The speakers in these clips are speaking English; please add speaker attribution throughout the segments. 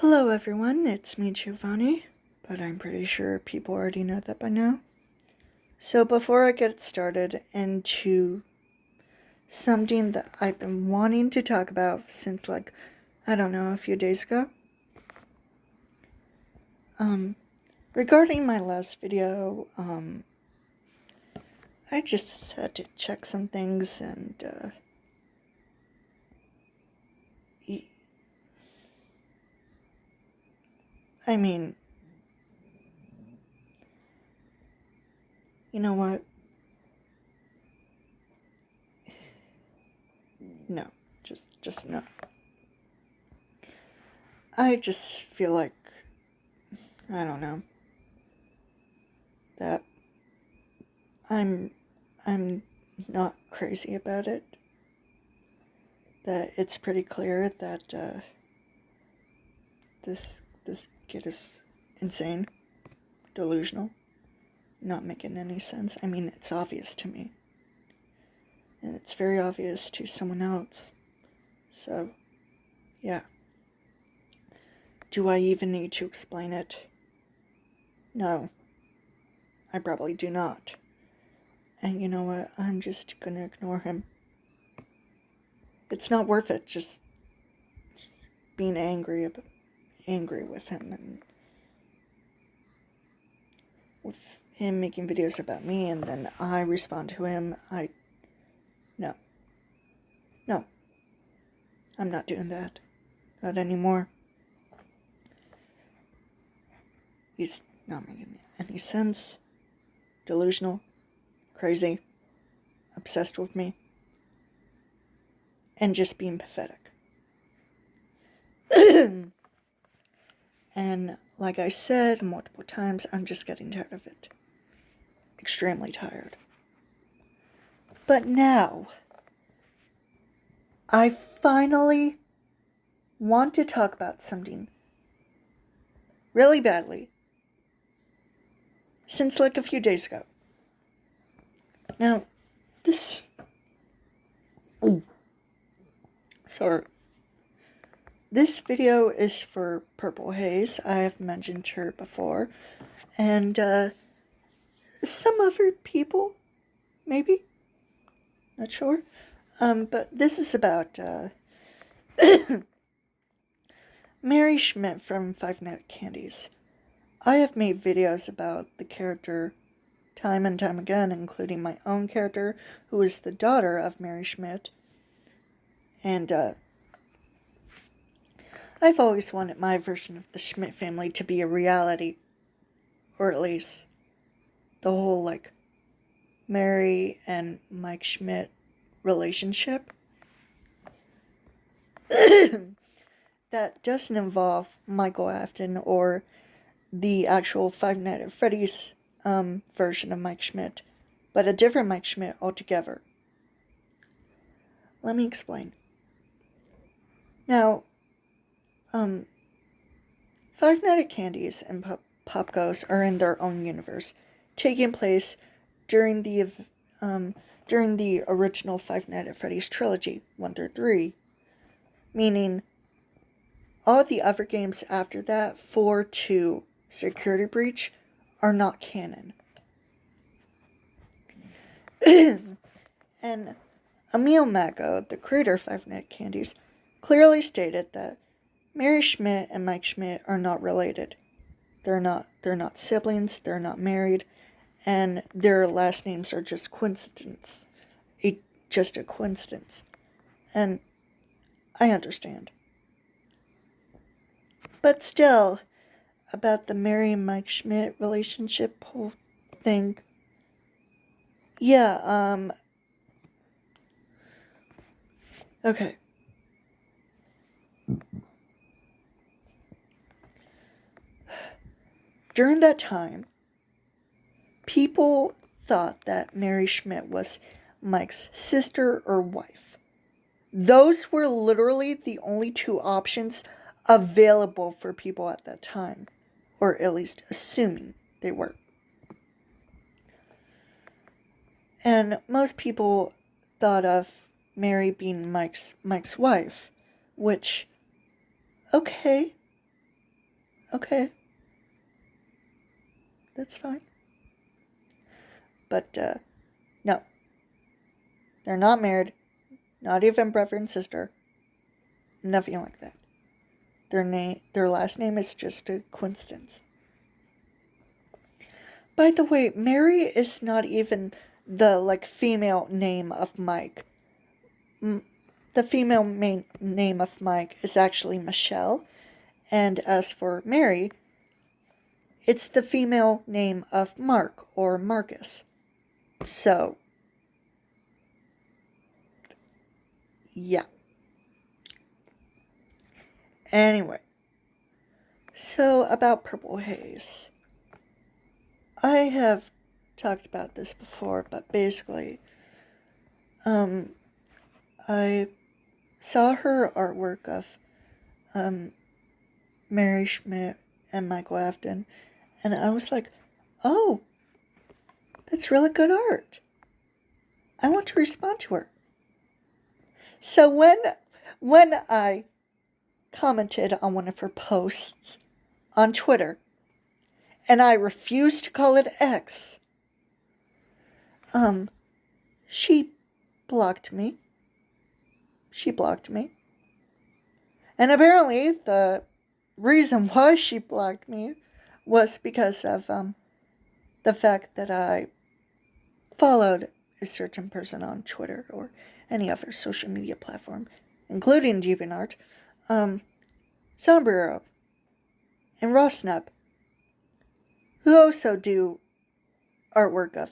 Speaker 1: Hello everyone, it's me Giovanni, but I'm pretty sure people already know that by now. So before I get started into something that I've been wanting to talk about since a few days ago. Regarding my last video, I just had to check some things and, you know what? No, just no. I just feel like, I don't know, that I'm not crazy about it. That it's pretty clear that, this kid is insane, delusional, not making any sense. I mean, it's obvious to me. And it's very obvious to someone else. So, yeah. Do I even need to explain it? No. I probably do not. And you know what? I'm just gonna ignore him. It's not worth it just being angry with him and with him making videos about me and then I respond to him. No. I'm not doing that. Not anymore. He's not making any sense. Delusional. Crazy. Obsessed with me. And just being pathetic. And like I said multiple times, I'm just getting tired of it. Extremely tired. But now, I finally want to talk about something really badly since a few days ago. Now, this video is for Purple Haze. I have mentioned her before. And, some other people, maybe? Not sure. But this is about, Mary Schmidt from Five Nights at Candy's. I have made videos about the character time and time again, including my own character, who is the daughter of Mary Schmidt. And, I've always wanted my version of the Schmidt family to be a reality. Or at least the whole, Mary and Mike Schmidt relationship. That doesn't involve Michael Afton or the actual Five Nights at Freddy's version of Mike Schmidt, but a different Mike Schmidt altogether. Let me explain. Now, Five Nights at Candy's and Pop Goes are in their own universe, taking place during the original Five Nights at Freddy's trilogy, 1 through 3, meaning all the other games after that, 4 to Security Breach, are not canon. And Emil Mago, the creator of Five Nights at Candy's, clearly stated that Mary Schmidt and Mike Schmidt are not related. They're not siblings, they're not married, and their last names are just coincidence. Just a coincidence. And I understand. But still, about the Mary and Mike Schmidt relationship whole thing, yeah, okay. During that time, people thought that Mary Schmidt was Mike's sister or wife. Those were literally the only two options available for people at that time, or at least assuming they were. And most people thought of Mary being Mike's wife, which, okay, Okay, that's fine. But, no. They're not married. Not even brother and sister. Nothing like that. Their last name is just a coincidence. By the way, Mary is not even the, female name of Mike. The female name of Mike is actually Michelle. And as for Mary, it's the female name of Mark or Marcus. So, yeah. Anyway, so about Purple Haze. I have talked about this before, but basically, I saw her artwork of Mary Schmidt and Michael Afton, and I was like, oh, that's really good art. I want to respond to her. So when I commented on one of her posts on Twitter, and I refused to call it X, she blocked me. She blocked me. And apparently the reason why she blocked me was because of the fact that I followed a certain person on Twitter or any other social media platform, including DeviantArt, Sombrero, and Rosnub, who also do artwork of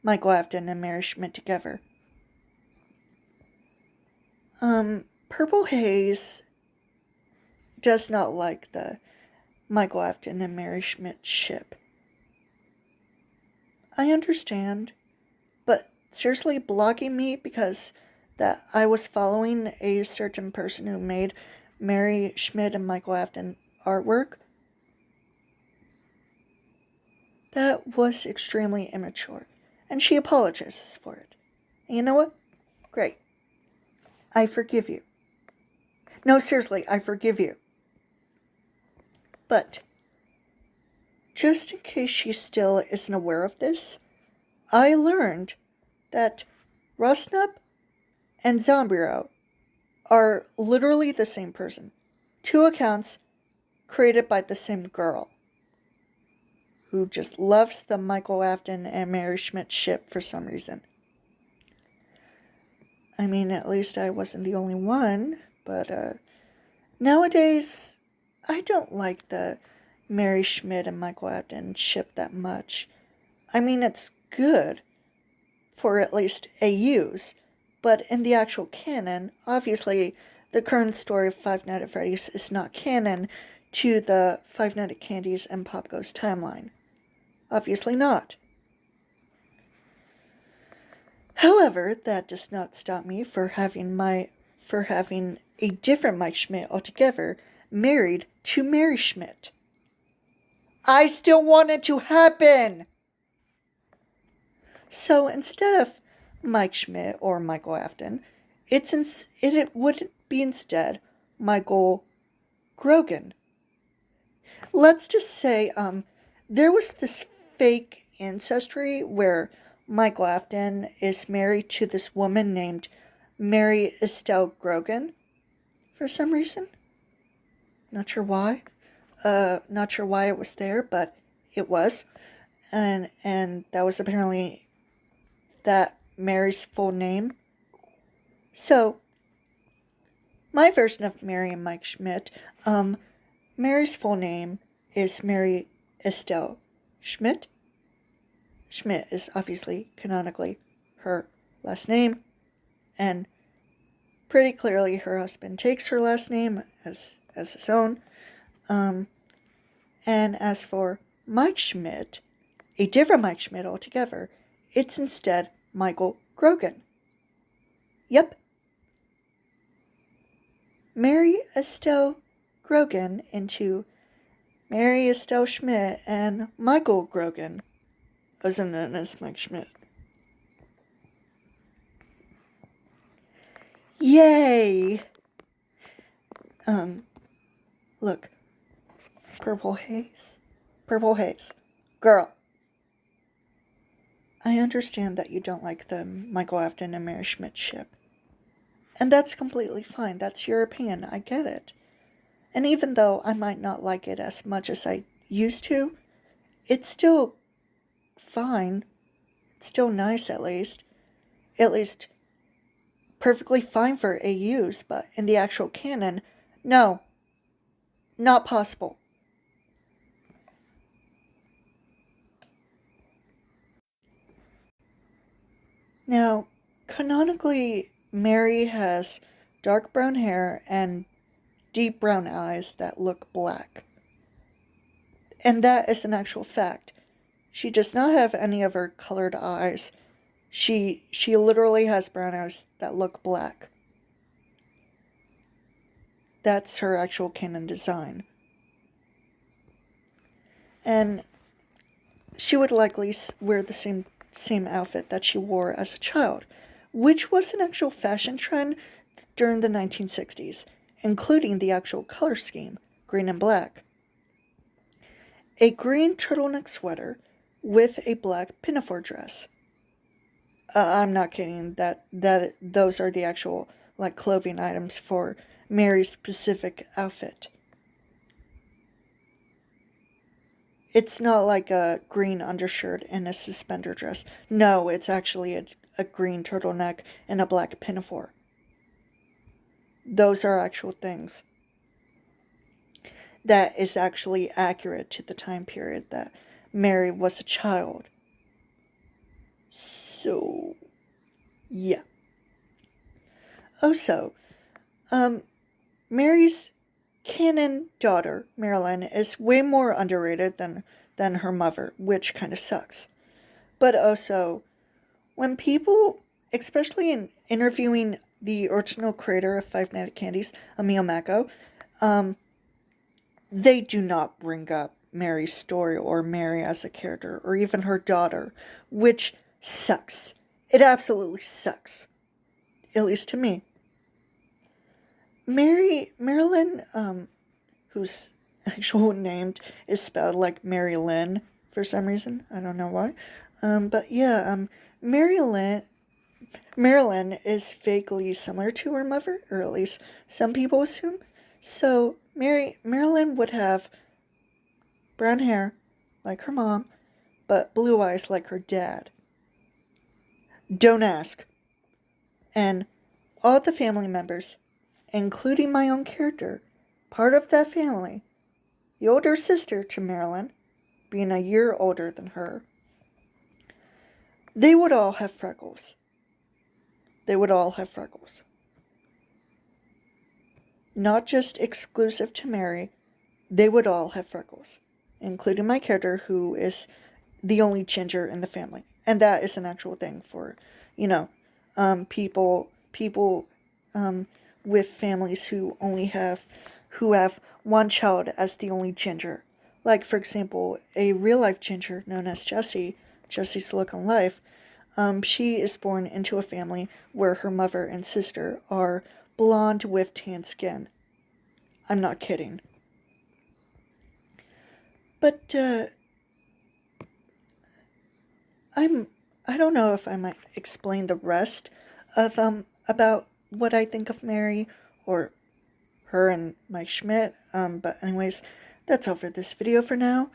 Speaker 1: Michael Afton and Mary Schmidt together. Purple Haze does not like the Michael Afton and Mary Schmidt ship. I understand, but seriously, blocking me because that I was following a certain person who made Mary Schmidt and Michael Afton artwork, that was extremely immature, and she apologizes for it. And you know what? Great. I forgive you. No, seriously, I forgive you. But, just in case she still isn't aware of this, I learned that Rosnub and Zombiro are literally the same person. Two accounts created by the same girl, who just loves the Michael Afton and Mary Schmidt ship for some reason. I mean, at least I wasn't the only one, but nowadays, I don't like the Mary Schmidt and Michael Afton ship that much. I mean, it's good for at least AUs, but in the actual canon, obviously, the current story of Five Nights at Freddy's is not canon to the Five Nights at Candy's and Pop Goes timeline. Obviously not. However, that does not stop me for having a different Mike Schmidt altogether married to Mary Schmidt. I still want it to happen! So instead of Mike Schmidt or Michael Afton, it would be instead Michael Grogan. Let's just say there was this fake ancestry where Michael Afton is married to this woman named Mary Estelle Grogan for some reason. Not sure why. Not sure why it was there, but it was. And that was apparently that Mary's full name. So, my version of Mary and Mike Schmidt, Mary's full name is Mary Estelle Schmidt. Schmidt is obviously canonically her last name, and pretty clearly her husband takes her last name as his own. And as for Mike Schmidt, a different Mike Schmidt altogether, it's instead Michael Grogan. Yep. Mary Estelle Grogan into Mary Estelle Schmidt and Michael Grogan, also known as Mike Schmidt. Yay! Look, Purple Haze. Purple Haze. Girl. I understand that you don't like the Michael Afton and Mary Schmidt ship. And that's completely fine. That's your opinion. I get it. And even though I might not like it as much as I used to, it's still fine. It's still nice, at least. At least perfectly fine for AUs, but in the actual canon, no. Not possible. Now, canonically, Mary has dark brown hair and deep brown eyes that look black. And that is an actual fact. She does not have any of her colored eyes. She literally has brown eyes that look black. That's her actual canon design. And she would likely wear the same outfit that she wore as a child, which was an actual fashion trend during the 1960s, including the actual color scheme, green and black. A green turtleneck sweater with a black pinafore dress. I'm not kidding. Those are the actual clothing items for Mary's specific outfit. It's not like a green undershirt and a suspender dress. No, it's actually a green turtleneck and a black pinafore. Those are actual things. That is actually accurate to the time period that Mary was a child. So, yeah. Also, Mary's canon daughter, Marilyn, is way more underrated than her mother, which kind of sucks. But also, when people, especially in interviewing the original creator of Five Nights at Candy's, Emil Mako, they do not bring up Mary's story or Mary as a character, or even her daughter, which sucks. It absolutely sucks. At least to me. Marilyn, whose actual name is spelled like Mary Lynn for some reason. I don't know why. But yeah, Marilyn is vaguely similar to her mother, or at least some people assume. So Marilyn would have brown hair like her mom, but blue eyes like her dad. Don't ask. And all the family members, including my own character, part of that family, the older sister to Marilyn, being a year older than her, they would all have freckles. They would all have freckles. Not just exclusive to Mary, they would all have freckles, including my character, who is the only ginger in the family. And that is an actual thing for, people with families who have one child as the only ginger. Like, for example, a real-life ginger known as Jesse's Look on Life. She is born into a family where her mother and sister are blonde with tan skin. I'm not kidding. But, I don't know if I might explain the rest of, about what I think of Mary, or her and Mike Schmidt, but anyways, that's all for this video for now.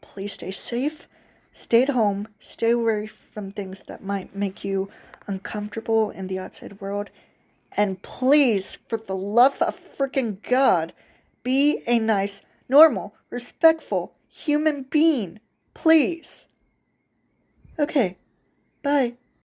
Speaker 1: Please stay safe, stay at home, stay away from things that might make you uncomfortable in the outside world, and please, for the love of freaking God, be a nice, normal, respectful human being, please. Okay, bye.